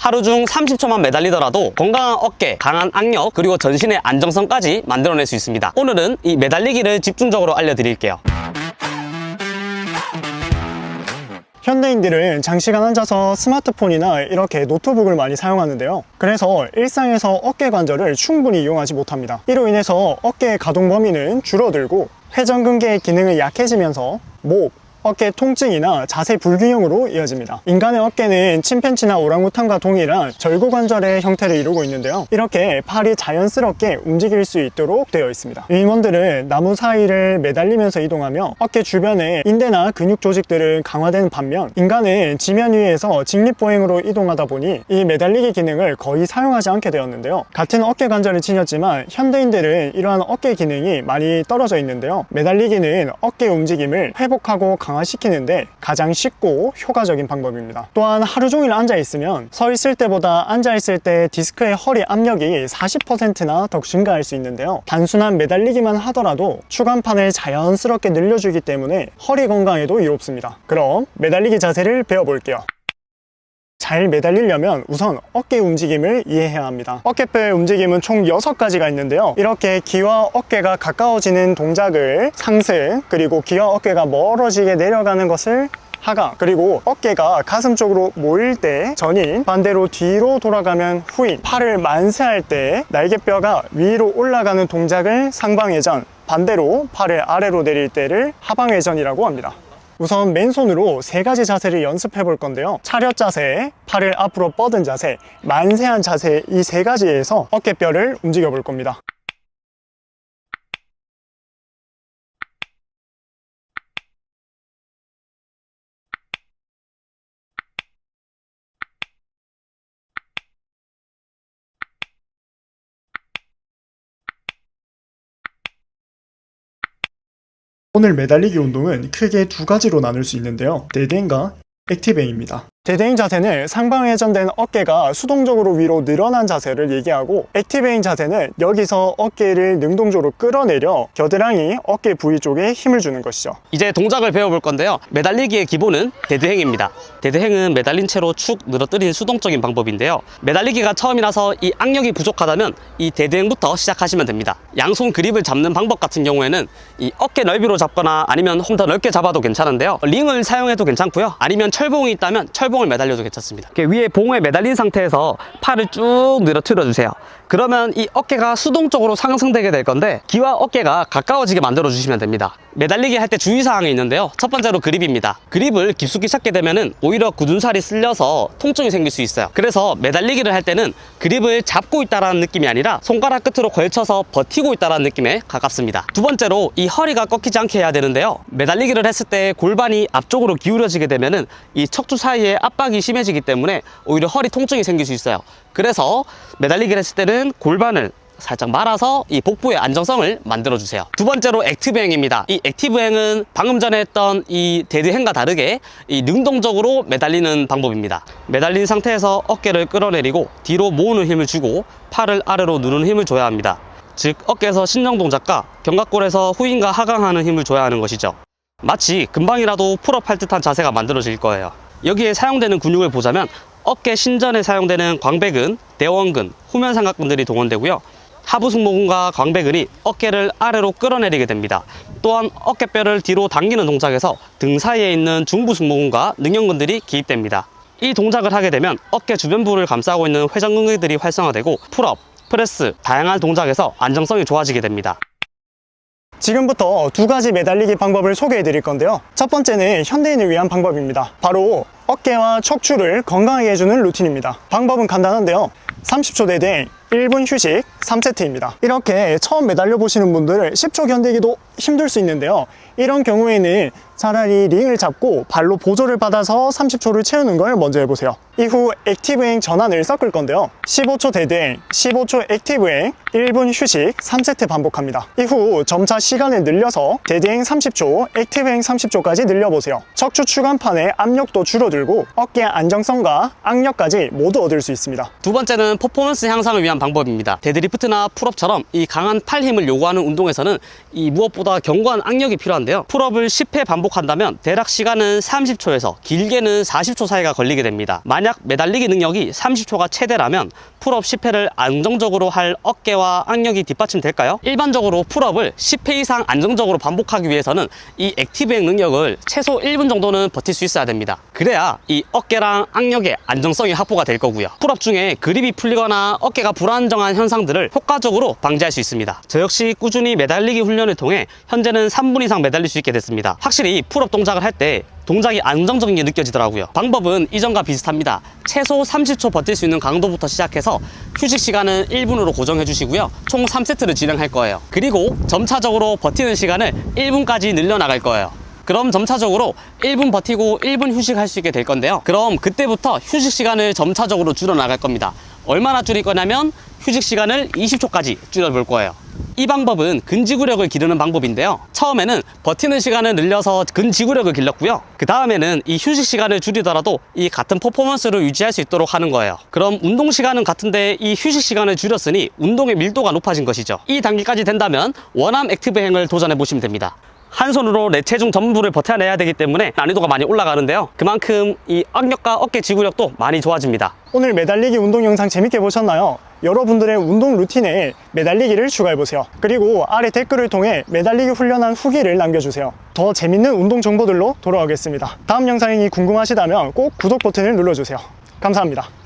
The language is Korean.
하루 중 30초만 매달리더라도 건강한 어깨, 강한 악력, 그리고 전신의 안정성까지 만들어낼 수 있습니다. 오늘은 이 매달리기를 집중적으로 알려드릴게요. 현대인들은 장시간 앉아서 스마트폰이나 이렇게 노트북을 많이 사용하는데요. 그래서 일상에서 어깨 관절을 충분히 이용하지 못합니다. 이로 인해서 어깨의 가동 범위는 줄어들고 회전근개의 기능이 약해지면서 목, 어깨 통증이나 자세 불균형으로 이어집니다. 인간의 어깨는 침팬지나 오랑우탄과 동일한 절구관절의 형태를 이루고 있는데요. 이렇게 팔이 자연스럽게 움직일 수 있도록 되어 있습니다. 인원들은 나무 사이를 매달리면서 이동하며 어깨 주변의 인대나 근육 조직들은 강화되는 반면 인간은 지면 위에서 직립보행으로 이동하다 보니 이 매달리기 기능을 거의 사용하지 않게 되었는데요. 같은 어깨 관절을 지녔지만 현대인들은 이러한 어깨 기능이 많이 떨어져 있는데요. 매달리기는 어깨 움직임을 회복하고 강화시키는데 가장 쉽고 효과적인 방법입니다. 또한 하루 종일 앉아 있으면 서 있을 때보다 앉아 있을 때 디스크의 허리 압력이 40%나 더 증가할 수 있는데요. 단순한 매달리기만 하더라도 추간판을 자연스럽게 늘려주기 때문에 허리 건강에도 이롭습니다. 그럼 매달리기 자세를 배워볼게요. 잘 매달리려면 우선 어깨 움직임을 이해해야 합니다. 어깨뼈의 움직임은 총 6가지가 있는데요. 이렇게 귀와 어깨가 가까워지는 동작을 상승, 그리고 귀와 어깨가 멀어지게 내려가는 것을 하강, 그리고 어깨가 가슴 쪽으로 모일 때 전인, 반대로 뒤로 돌아가면 후인, 팔을 만세할 때 날개뼈가 위로 올라가는 동작을 상방회전, 반대로 팔을 아래로 내릴 때를 하방회전이라고 합니다. 우선 맨손으로 3가지 자세를 연습해 볼 건데요. 차렷 자세, 팔을 앞으로 뻗은 자세, 만세한 자세, 이 3가지에서 어깨뼈를 움직여 볼 겁니다. 오늘 매달리기 운동은 크게 2가지로 나눌 수 있는데요. 데드행과 액티브행입니다. 데드행 자세는 상방회전된 어깨가 수동적으로 위로 늘어난 자세를 얘기하고, 액티브행 자세는 여기서 어깨를 능동적으로 끌어내려 겨드랑이, 어깨 부위 쪽에 힘을 주는 것이죠. 이제 동작을 배워볼 건데요. 매달리기의 기본은 데드행입니다. 데드행은 매달린 채로 축 늘어뜨리는 수동적인 방법인데요. 매달리기가 처음이라서 이 악력이 부족하다면 이 데드행부터 시작하시면 됩니다. 양손 그립을 잡는 방법 같은 경우에는 이 어깨 넓이로 잡거나 아니면 좀 더 넓게 잡아도 괜찮은데요. 링을 사용해도 괜찮고요. 아니면 철봉이 있다면 철봉을 매달려도 괜찮습니다. 이렇게 위에 봉에 매달린 상태에서 팔을 쭉 늘어뜨려 주세요. 그러면 이 어깨가 수동적으로 상승되게 될 건데 귀와 어깨가 가까워지게 만들어 주시면 됩니다. 매달리기 할 때 주의사항이 있는데요. 첫 번째로 그립입니다. 그립을 깊숙이 잡게 되면은 오히려 굳은 살이 쓸려서 통증이 생길 수 있어요. 그래서 매달리기를 할 때는 그립을 잡고 있다라는 느낌이 아니라 손가락 끝으로 걸쳐서 버티고 있다라는 느낌에 가깝습니다. 두 번째로 이 허리가 꺾이지 않게 해야 되는데요. 매달리기를 했을 때 골반이 앞쪽으로 기울어지게 되면은 이 척추 사이에 압박이 심해지기 때문에 오히려 허리 통증이 생길 수 있어요. 그래서 매달리기를 했을 때는 골반을 살짝 말아서 이 복부의 안정성을 만들어 주세요. 두 번째로 액티브행입니다. 이 액티브행은 방금 전에 했던 이 데드행과 다르게 이 능동적으로 매달리는 방법입니다. 매달린 상태에서 어깨를 끌어내리고 뒤로 모으는 힘을 주고 팔을 아래로 누르는 힘을 줘야 합니다. 즉 어깨에서 신령 동작과 견갑골에서 후인과 하강하는 힘을 줘야 하는 것이죠. 마치 금방이라도 풀업할 듯한 자세가 만들어질 거예요. 여기에 사용되는 근육을 보자면 어깨 신전에 사용되는 광배근, 대원근, 후면삼각근들이 동원되고요. 하부 승모근과 광배근이 어깨를 아래로 끌어내리게 됩니다. 또한 어깨뼈를 뒤로 당기는 동작에서 등 사이에 있는 중부 승모근과 능형근들이 기입됩니다. 이 동작을 하게 되면 어깨 주변부를 감싸고 있는 회전근개들이 활성화되고 풀업, 프레스, 다양한 동작에서 안정성이 좋아지게 됩니다. 지금부터 2가지 매달리기 방법을 소개해 드릴 건데요. 첫 번째는 현대인을 위한 방법입니다. 바로 어깨와 척추를 건강하게 해주는 루틴입니다. 방법은 간단한데요. 30초 데드행, 1분 휴식, 3세트입니다. 이렇게 처음 매달려 보시는 분들은 10초 견디기도 힘들 수 있는데요. 이런 경우에는 차라리 링을 잡고 발로 보조를 받아서 30초를 채우는 걸 먼저 해보세요. 이후 액티브행 전환을 섞을 건데요. 15초 데드행, 15초 액티브행, 1분 휴식, 3세트 반복합니다. 이후 점차 시간을 늘려서 데드행 30초, 액티브행 30초까지 늘려보세요. 척추 추간판의 압력도 줄어들고 어깨의 안정성과 악력까지 모두 얻을 수 있습니다. 두 번째는 퍼포먼스 향상을 위한 방법입니다. 데드리프트나 풀업처럼 이 강한 팔 힘을 요구하는 운동에서는 이 무엇보다 견고한 악력이 필요한데요. 풀업을 10회 반복하는 반복한다면 대략 시간은 30초에서 길게는 40초 사이가 걸리게 됩니다. 만약 매달리기 능력이 30초가 최대라면 풀업 10회를 안정적으로 할 어깨와 악력이 뒷받침될까요? 일반적으로 풀업을 10회 이상 안정적으로 반복하기 위해서는 이 액티브행 능력을 최소 1분 정도는 버틸 수 있어야 됩니다. 그래야 이 어깨랑 악력의 안정성이 확보가 될 거고요. 풀업 중에 그립이 풀리거나 어깨가 불안정한 현상들을 효과적으로 방지할 수 있습니다. 저 역시 꾸준히 매달리기 훈련을 통해 현재는 3분 이상 매달릴 수 있게 됐습니다. 확실히 풀업 동작을 할 때 동작이 안정적인 게 느껴지더라고요. 방법은 이전과 비슷합니다. 최소 30초 버틸 수 있는 강도부터 시작해서 휴식 시간은 1분으로 고정해 주시고요. 총 3세트를 진행할 거예요. 그리고 점차적으로 버티는 시간을 1분까지 늘려나갈 거예요. 그럼 점차적으로 1분 버티고 1분 휴식할 수 있게 될 건데요. 그럼 그때부터 휴식 시간을 점차적으로 줄여나갈 겁니다. 얼마나 줄일 거냐면 휴식 시간을 20초까지 줄여볼 거예요. 이 방법은 근지구력을 기르는 방법인데요. 처음에는 버티는 시간을 늘려서 근지구력을 길렀고요. 그 다음에는 이 휴식 시간을 줄이더라도 이 같은 퍼포먼스를 유지할 수 있도록 하는 거예요. 그럼 운동 시간은 같은데 이 휴식 시간을 줄였으니 운동의 밀도가 높아진 것이죠. 이 단계까지 된다면 원암 액티브 행을 도전해 보시면 됩니다. 한 손으로 내 체중 전부를 버텨내야 되기 때문에 난이도가 많이 올라가는데요. 그만큼 이 악력과 어깨 지구력도 많이 좋아집니다. 오늘 매달리기 운동 영상 재밌게 보셨나요? 여러분들의 운동 루틴에 매달리기를 추가해보세요. 그리고 아래 댓글을 통해 매달리기 훈련한 후기를 남겨주세요. 더 재밌는 운동 정보들로 돌아오겠습니다. 다음 영상이 궁금하시다면 꼭 구독 버튼을 눌러주세요. 감사합니다.